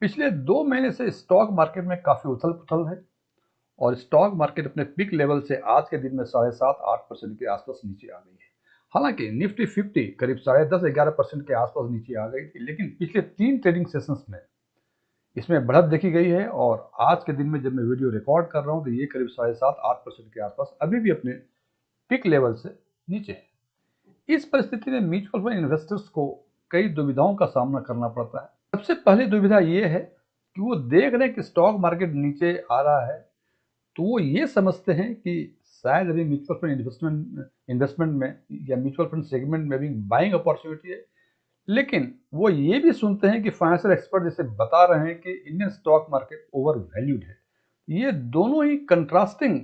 पिछले 2 महीने से स्टॉक मार्केट में काफ़ी उथल-पुथल है और स्टॉक मार्केट अपने पीक लेवल से आज के दिन में 7.5-8% के आसपास नीचे आ गई है। हालांकि निफ्टी 50 करीब 10.5-11% के आसपास नीचे आ गई थी, लेकिन पिछले 3 ट्रेडिंग सेशंस में इसमें बढ़त देखी गई है और आज के दिन में जब मैं वीडियो रिकॉर्ड कर रहा हूं तो ये करीब 7.5-8% के आसपास अभी भी अपने पीक लेवल से नीचे है। इस परिस्थिति में म्यूचुअल फंड इन्वेस्टर्स को कई दुविधाओं का सामना करना पड़ता है। सबसे पहली दुविधा ये है कि वो देख रहे हैं कि स्टॉक मार्केट नीचे आ रहा है, तो वो ये समझते हैं कि शायद अभी म्यूचुअल फंड इन्वेस्टमेंट में या म्यूचुअल फंड सेगमेंट में भी बाइंग अपॉर्चुनिटी है। लेकिन वो ये भी सुनते हैं कि फाइनेंशियल एक्सपर्ट जैसे बता रहे हैं कि Indian stock market over valued है। ये दोनों ही कंट्रास्टिंग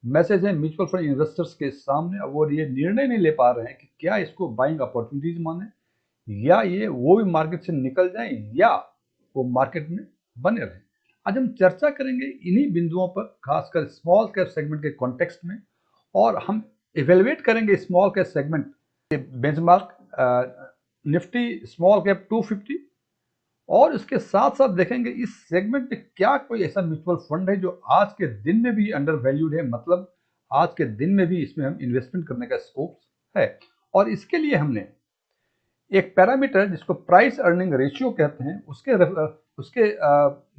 मैसेज है म्यूचुअल फंड इन्वेस्टर्स के सामने। अब वो ये निर्णय नहीं ले पा रहे हैं कि क्या इसको बाइंग अपॉर्चुनिटीज माने या ये वो भी मार्केट से निकल जाए या वो मार्केट में बने रहे। आज हम चर्चा करेंगे इन्हीं बिंदुओं पर, खासकर स्मॉल कैप सेगमेंट के कॉन्टेक्स्ट में, और हम इवेलुएट करेंगे स्मॉल कैप सेगमेंट के बेंचमार्क निफ्टी स्मॉल कैप 250, और इसके साथ साथ देखेंगे इस सेगमेंट में क्या कोई ऐसा म्यूचुअल फंड है जो आज के दिन में भी अंडर वैल्यूड है, मतलब आज के दिन में भी इसमें हम इन्वेस्टमेंट करने का स्कोप है। और इसके लिए हमने एक पैरामीटर जिसको प्राइस अर्निंग रेशियो कहते हैं उसके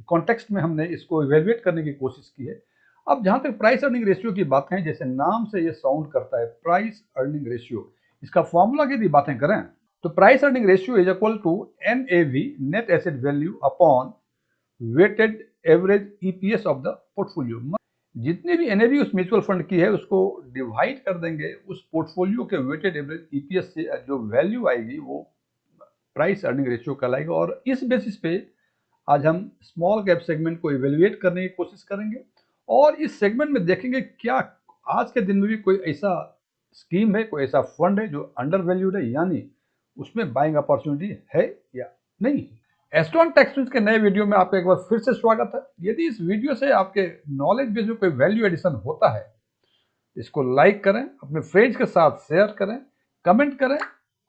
कॉन्टेक्स्ट में हमने इसको इवेल्युएट करने की कोशिश की है। अब जहां तक प्राइस अर्निंग रेशियो की बातें हैं, जैसे नाम से ये साउंड करता है प्राइस अर्निंग रेशियो, इसका फॉर्मूला की यदि बातें करें तो price earning ratio is equal to NAV net asset value upon weighted average EPS of the portfolio. जितनी भी NAV उस म्यूचुअल फंड की है उसको डिवाइड कर देंगे उस पोर्टफोलियो के वेटेड एवरेज EPS से, जो वैल्यू आएगी वो प्राइस अर्निंग रेशियो कहलाएगा। और इस बेसिस पे आज हम स्मॉल कैप सेगमेंट को इवेल्युएट करने की कोशिश करेंगे और इस सेगमेंट में देखेंगे क्या आज के दिन में भी कोई ऐसा स्कीम है, कोई ऐसा फंड है जो अंडर वैल्यूड है, यानी उसमें बाइंग अपॉर्चुनिटी है या नहीं। एस्ट्रॉन टेक्सटाइल्स के नए वीडियो में आपका एक बार फिर से स्वागत है। यदि इस वीडियो से आपके नॉलेज बेस में कोई वैल्यू एडिशन होता है, इसको लाइक करें, अपने फ्रेंड्स के साथ शेयर करें, कमेंट करें,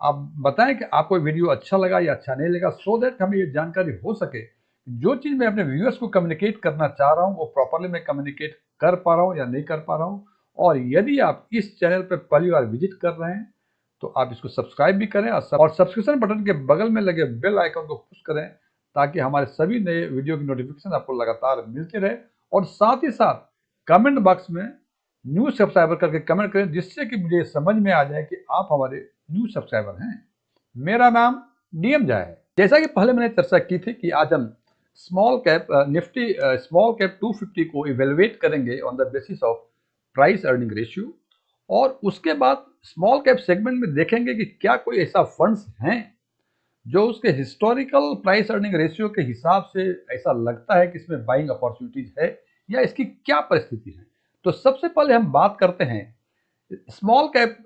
आप बताएं कि आपको वीडियो अच्छा लगा या अच्छा नहीं लगा, सो दैट हमें ये जानकारी हो सके जो चीज़ मैं अपने व्यूअर्स को कम्युनिकेट करना चाह रहा हूँ वो प्रॉपरली मैं कम्युनिकेट कर पा रहा हूँ या नहीं कर पा रहा हूँ। और यदि आप इस चैनल पर पहली बार विजिट कर रहे हैं तो आप इसको सब्सक्राइब भी करें और सब्सक्रिप्शन बटन के बगल में लगे बेल आइकन को पुश करें ताकि हमारे सभी नए वीडियो की नोटिफिकेशन आपको लगातार मिलती रहे। और साथ ही साथ कमेंट बॉक्स में न्यू सब्सक्राइबर करके कमेंट करें, जिससे कि मुझे समझ में आ जाए कि आप हमारे न्यू सब्सक्राइबर हैं। मेरा नाम DM झा है। जैसा कि पहले मैंने चर्चा की थी कि आज हम small cap Nifty small cap 250 को इवेलुएट करेंगे on the basis of price earning ratio, और उसके बाद स्मॉल कैप सेगमेंट में देखेंगे कि क्या कोई ऐसा फंड्स हैं जो उसके हिस्टोरिकल प्राइस अर्निंग रेशियो के हिसाब से ऐसा लगता है कि इसमें बाइंग अपॉर्चुनिटीज है या इसकी क्या परिस्थिति है। तो सबसे पहले हम बात करते हैं small cap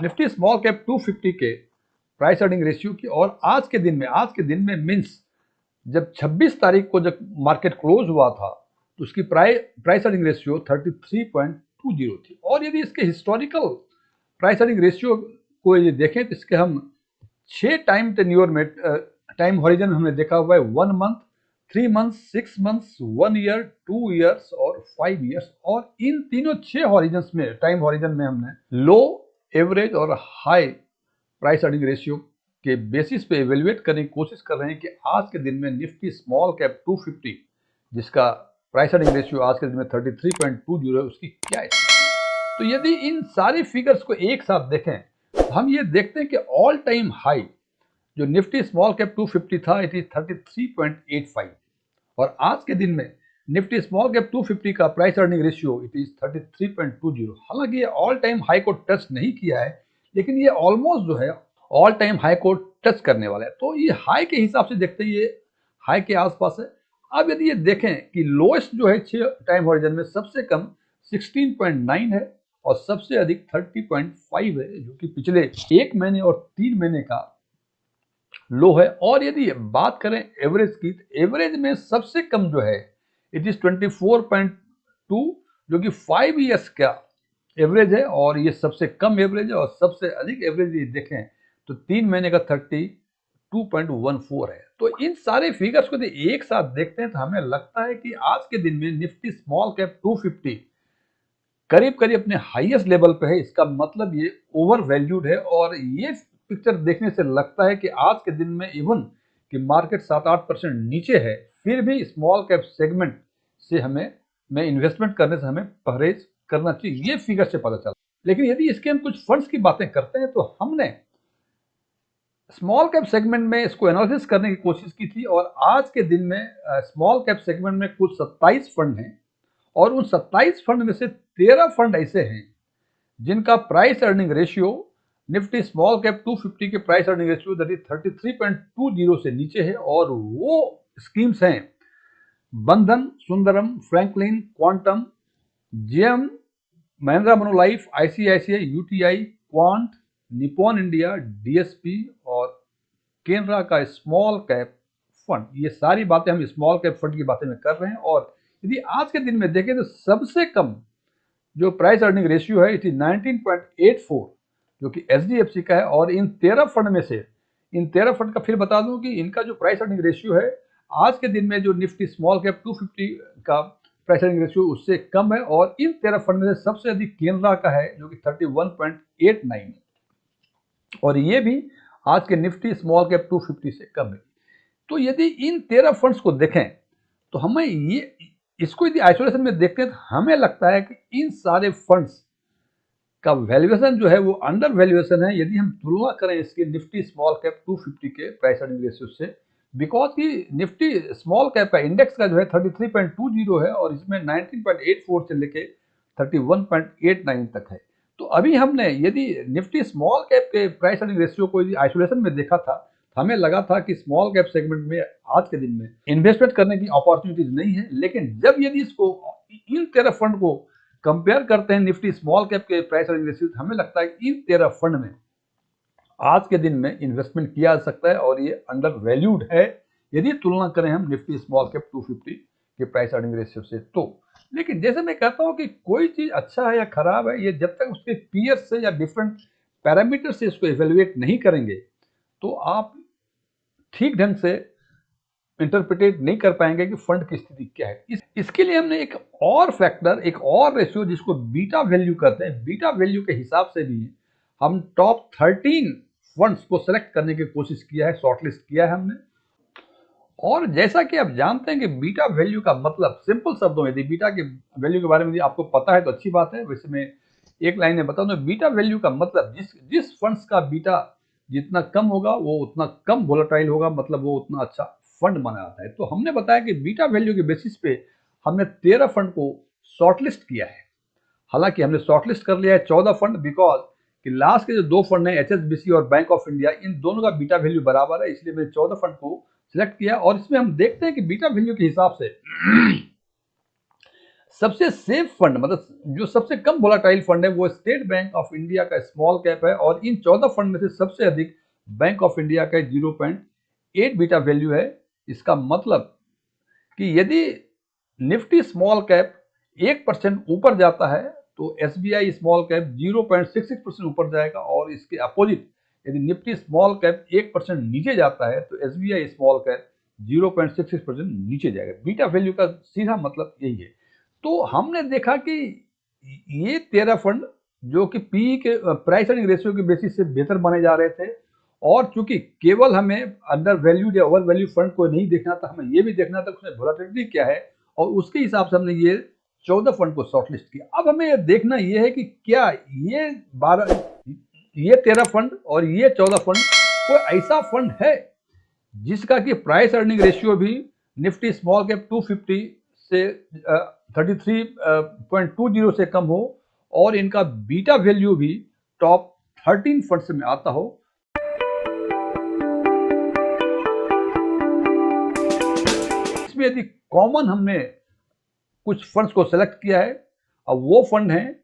Nifty small cap 250 के प्राइस अर्निंग रेशियो की। और आज के दिन में मीन्स जब 26 तारीख को जब मार्केट क्लोज हुआ था तो उसकी प्राइस अर्निंग रेशियो 33.20 थी। और यदि इसके हिस्टोरिकल प्राइस अर्निंग रेशियो को यदि देखें तो इसके हम 6 टाइम टेन्योर में टाइम हॉरिजन हमने देखा हुआ है 1 month, 3 months, 6 months, 1 year, 2 years और 5 ईयर्स। और इन तीनों 6 हॉरिजन्स में टाइम हॉरिजन में हमने लो, एवरेज और हाई प्राइस अर्निंग रेशियो के बेसिस पे इवेल्युएट करने की कोशिश कर रहे हैं कि आज के दिन में निफ्टी स्मॉल कैप 250 जिसका प्राइस अर्निंग रेशियो आज के दिन में 33.20 है, उसकी क्या है। तो यदि इन सारी फिगर्स को एक साथ देखें तो हम ये देखते हैं कि ऑल टाइम हाई जो निफ्टी स्मॉल कैप 250 था इट इज 33.85, और आज के दिन में निफ्टी स्मॉल कैप 250 का price earning ratio it is 33.20। हालांकि ये ऑल टाइम हाई को टच नहीं किया है, लेकिन ये ऑलमोस्ट जो है ऑल टाइम हाई को टच करने वाला है। तो ये हाई के हिसाब से देखते हैं ये हाई के आसपास है। अब यदि ये देखें कि लोएस्ट जो है 6 टाइम हॉरिजन में सबसे कम 16.9 है और सबसे अधिक 30.5 है, जो कि पिछले 1 महीने और 3 महीने का लो है। और यदि बात करें एवरेज की तो एवरेज में सबसे कम जो है इट इज 24.2, जो कि 5 ईयर्स का एवरेज है, और ये सबसे कम एवरेज है। और सबसे अधिक एवरेज ये देखें तो 3 महीने का 2.14 है। तो इन सारे फिगर्स को यदि एक साथ देखते हैं तो हमें लगता है कि आज के दिन में निफ्टी स्मॉल कैप 250 करीब करीब अपने हाईएस्ट लेवल पे है। इसका मतलब ये ओवर वैल्यूड है और ये पिक्चर देखने से लगता है कि आज के दिन में इवन कि मार्केट 7-8% नीचे है, फिर भी स्मॉल कैप सेगमेंट से हमें इन्वेस्टमेंट करने से हमें परहेज करना चाहिए, ये फिगर से पता चलता है। लेकिन यदि इसके हम कुछ फंड्स की बातें करते हैं तो हमने स्मॉल कैप सेगमेंट में इसको एनालिसिस करने की कोशिश की थी और आज के दिन में स्मॉल कैप सेगमेंट में कुल 27 फंड हैं और उन 27 फंड में से 13 फंड ऐसे हैं जिनका price earning ratio Nifty small cap 250 के price earning ratio that is 33.20 से नीचे है। और वो स्कीम्स हैं Bandhan, Sundaram, Franklin, Quantum, JM, Mahindra Manulife, ICICI, UTI, Quant, Nippon India, DSP और केनरा का स्मॉल कैप फंड। ये सारी बातें हम स्मॉल कैप फंड की बातें में कर रहे हैं। और यदि आज के दिन में देखें तो सबसे कम जो प्राइस अर्निंग रेशियो है इट इज 19.84 जो कि एचडीएफसी का है। और इन 13 फंड में से इन 13 फंड का फिर बता दूं कि इनका जो प्राइस अर्निंग रेशियो है आज के दिन में जो निफ्टी स्मॉल कैप 250 का प्राइस अर्निंग रेशियो उससे कम है। और इन 13 फंड में से सबसे अधिक केनरा का है जो कि 31.89 है और ये भी आज के निफ्टी स्मॉल कैप 250 से कम है। तो यदि इन 13 फंड्स को देखें तो हमें ये इसको यदि आइसोलेशन में देखते हैं तो हमें लगता है कि इन सारे फंड्स का वैल्यूएशन जो है वो अंडर वैल्यूएशन है यदि हम तुलना करें इसके निफ्टी स्मॉल कैप 250 के प्राइस अर्निंग रेशियो से। बिकॉज की निफ्टी स्मॉल कैप का इंडेक्स का जो है 33.20 है और इसमें 19.84 से लेके 31.89 तक है। तो अभी हमने यदि निफ्टी स्मॉल कैप के प्राइस अर्निंग रेशियो को यदि आइसोलेशन में देखा था हमें लगा था कि स्मॉल कैप सेगमेंट में आज के दिन में इन्वेस्टमेंट करने की अपॉर्चुनिटीज नहीं है। लेकिन जब यदि इसको इन 13 फंड को कंपेयर करते हैं निफ्टी स्मॉल कैप के प्राइस अर्निंग रेशियो हमें लगता है कि इन 13 फंड में आज के दिन में इन्वेस्टमेंट किया जा सकता है और ये अंडर वैल्यूड है यदि तुलना करें हम निफ्टी स्मॉल कैप 250 के प्राइस अर्निंग रेशियो से। तो लेकिन जैसे मैं कहता हूं कि कोई चीज अच्छा है या खराब है ये जब तक उसके पीयर से या डिफरेंट पैरामीटर से इसको इवेल्युएट नहीं करेंगे तो आप ठीक ढंग से इंटरप्रिटेट नहीं कर पाएंगे कि फंड की स्थिति क्या है। इसके लिए हमने एक और फैक्टर, एक और रेशियो जिसको बीटा वैल्यू कहते हैं, बीटा वैल्यू के हिसाब से भी हम टॉप 13 फंड्स को सेलेक्ट करने की कोशिश किया है, शॉर्टलिस्ट किया है हमने। और जैसा कि आप जानते हैं कि बीटा वैल्यू का मतलब सिंपल शब्दों में, यदि बीटा के वैल्यू के बारे में आपको पता है तो अच्छी बात है, वैसे मैं एक लाइन में बता दूं, बीटा वैल्यू का मतलब जिस फंड्स का बीटा जितना कम होगा वो उतना कम वोलेटाइल होगा, मतलब वो उतना अच्छा फंड माना जाता है। तो हमने बताया कि बीटा वैल्यू के बेसिस पे हमने 13 फंड को शॉर्टलिस्ट किया है। हालांकि हमने शॉर्टलिस्ट कर लिया है 14 फंड, बिकॉज कि लास्ट के जो 2 फंड हैं एचएसबीसी और बैंक ऑफ इंडिया, इन दोनों का बीटा वैल्यू बराबर है, इसलिए मैंने 14 फंड को सिलेक्ट किया। और इसमें हम देखते हैं कि बीटा वैल्यू के हिसाब से सबसे सेफ फंड, मतलब जो सबसे कम वोलाटाइल फंड है वो स्टेट बैंक ऑफ इंडिया का स्मॉल कैप है। और इन 14 फंड में से सबसे अधिक बैंक ऑफ इंडिया का 0.8 बीटा वैल्यू है। इसका मतलब कि यदि निफ्टी स्मॉल कैप 1% ऊपर जाता है तो एसबीआई स्मॉल कैप 0.66% ऊपर जाएगा और इसके अपोजिट यदि निफ्टी स्मॉल कैप 1% नीचे जाता है तो एसबीआई स्मॉल कैप 0.66% नीचे जाएगा। बीटा वैल्यू का सीधा मतलब यही है। तो हमने देखा कि ये 13 फंड जो कि पी के प्राइस अर्निंग रेशियो के बेसिस से बेहतर माने जा रहे थे और चूंकि केवल हमें अंडर वैल्यूड या ओवर वैल्यू फंड को नहीं देखना था, हमें ये भी देखना था उसमें वोलेटिलिटी क्या है और उसके हिसाब से हमने ये 14 फंड को शॉर्टलिस्ट किया। अब हमें ये देखना ये है कि क्या ये 13 फंड और ये 14 फंड कोई ऐसा फंड है जिसका कि प्राइस अर्निंग रेशियो भी निफ्टी स्मॉल कैप 250 से 33.20 से कम हो और इनका बीटा वैल्यू भी टॉप 13 फंड्स में आता हो। इसमें यदि कॉमन हमने कुछ फंड्स को सेलेक्ट किया है, अब वो फंड है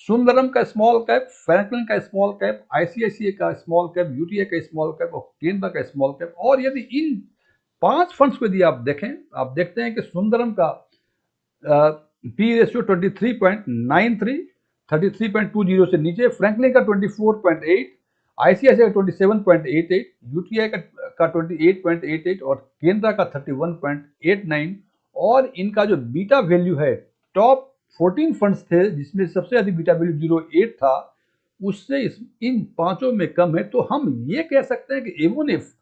सुंदरम का स्मॉल कैप, फ्रैंकलिन का स्मॉल कैप, आईसीआईसीआई का स्मॉल कैप, यूटीआई का स्मॉल कैप और केनरा का स्मॉल कैप। और यदि इन 5 फंड्स को यदि आप देखें, आप देखते हैं कि सुंदरम का पी रेशियो 23.93, 33.20 से नीचे, फ्रैंकलिन का 24.8 आईसीआईसीआई का 27.88, यूटीआई का 28.88 और केनरा का 31.89। और इनका जो बीटा वैल्यू है, टॉप 14 फंड्स थे जिसमें सबसे अधिक बीटा वैल्यू 08 था, उससे इन पांचों में कम है। तो हम ये कह सकते हैं कि इवन इफ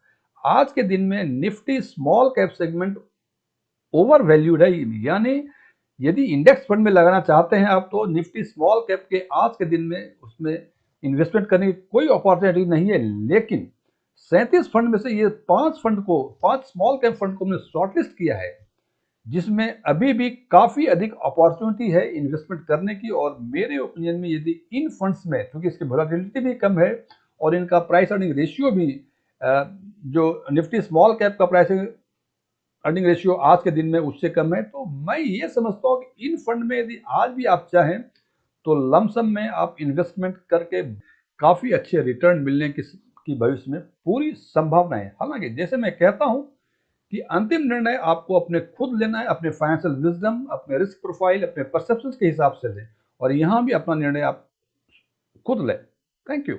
आज के दिन में Nifty small cap segment over valued है, यानी यदि इंडेक्स फंड में लगाना चाहते हैं आप, तो निफ्टी स्मॉल कैप के आज के दिन में उसमें इन्वेस्टमेंट करने की कोई अपॉर्चुनिटी नहीं है। लेकिन 37 फंड में से ये 5 स्मॉल कैप फंड को हमने शॉर्टलिस्ट किया है, जिसमें अभी भी काफी अधिक अपॉर्चुनिटी है इन्वेस्टमेंट करने की। और मेरे ओपिनियन में यदि इन फंड्स में, क्योंकि इसकी वोलेटिलिटी भी कम है और इनका प्राइस अर्निंग रेशियो भी जो निफ्टी स्मॉल कैप का प्राइस अर्निंग रेशियो आज के दिन में उससे कम है, तो मैं ये समझता हूँ कि इन फंड में यदि आज भी आप चाहें तो लमसम में आप इन्वेस्टमेंट करके काफी अच्छे रिटर्न मिलने की भविष्य में पूरी संभावना है। हालांकि जैसे मैं कहता हूं कि अंतिम निर्णय आपको अपने खुद लेना है, अपने फाइनेंशियल विजडम, अपने रिस्क प्रोफाइल, अपने परसेप्शन के हिसाब से लें, और यहां भी अपना निर्णय आप खुद लें। Thank you.